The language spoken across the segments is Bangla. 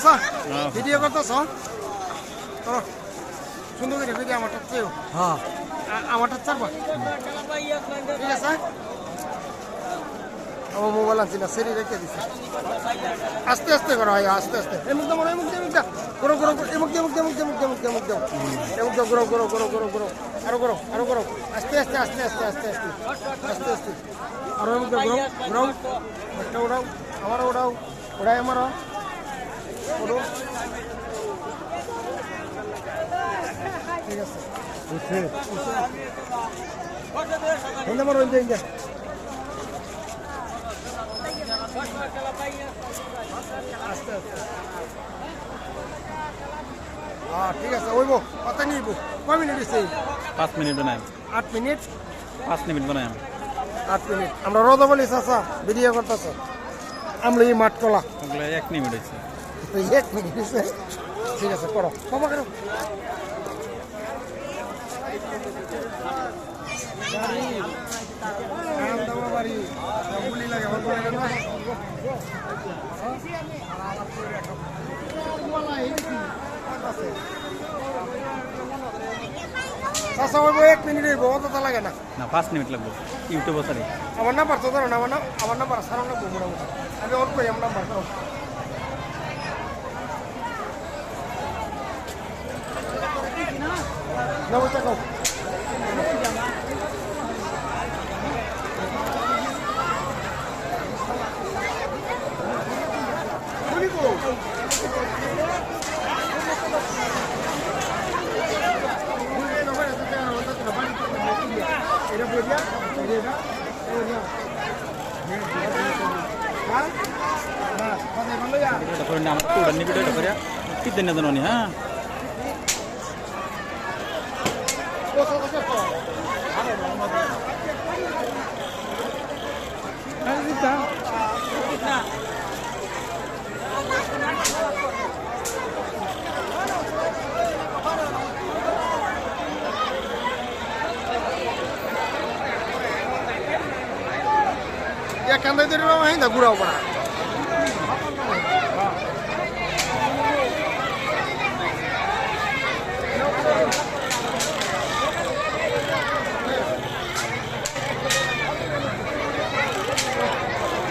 চাচা ভিডিও করতেছ করো সুন্দর করে ভিডিও আমারটা চেয়েও হ্যাঁ আমারটা চারবা ঠিক আছে আমার মোবাইল আনছি না সেরি রেখে দিছি আস্তে আস্তে করো ভাই আস্তে আস্তে এমুক দাও এমুক করো করো এমুক দাও করো করো করো করো করো আরো করো আস্তে আস্তে আস্তে আস্তে আস্তে আস্তে আস্তে আস্তে আরো এমুক দাও ঘুরাও একটা উড়াও আমারও উড়াও উড়াই আমারও ওড়ো ঠিক আছে আমার ওই যে ঠিক আছে ওইব কত নিব কয় মিনিট দিছে 5 মিনিট বানাই 8 মিনিট 5 মিনিট বানাই 8 মিনিট আমরা রোদা বলি চাচা ভিডিও করতেছ আমরা এই মাঠ কলা ওগুলো 1 মিনিট হইছে 1 মিনিট দিছে ঠিক আছে করো বাবা করো বাড়ি গুলি লাগে আমার করে না চাচা ওই 1 মিনিট হইব অত লাগে না না 5 মিনিট লাগবে ইউটিউবে সারি আমার নাম্বার তো ধরো না আমার নাম্বার সারা লাগবো মোটামুটি আমি ওর করি আমার নাম্বার করো নমস্কার কাউ আমার স্টুডেন্ট ভিডিওটা করে কি দিন না জানি হ্যাঁ কান্দাই ধরে না ঘুরাও পড়া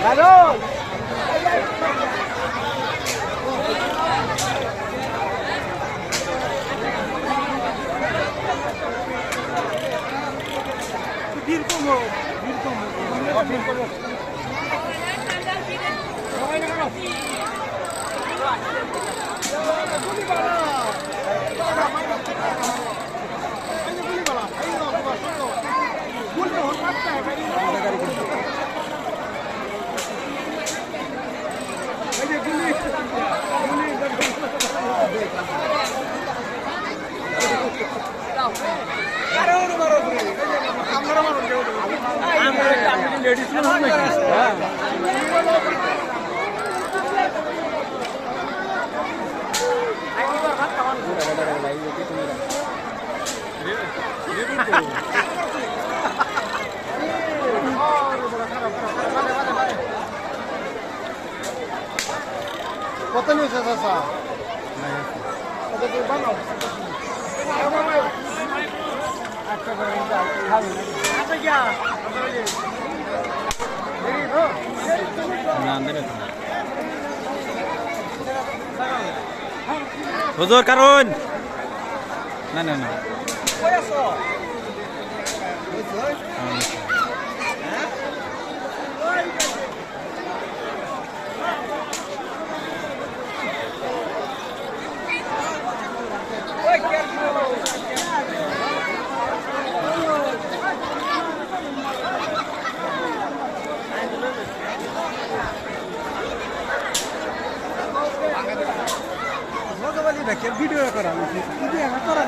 হ্যালো বীর কমো কত নিয়েছে চাচা বানাও হুজুর কারণ না না না ভিডিও করা ভিডিও করা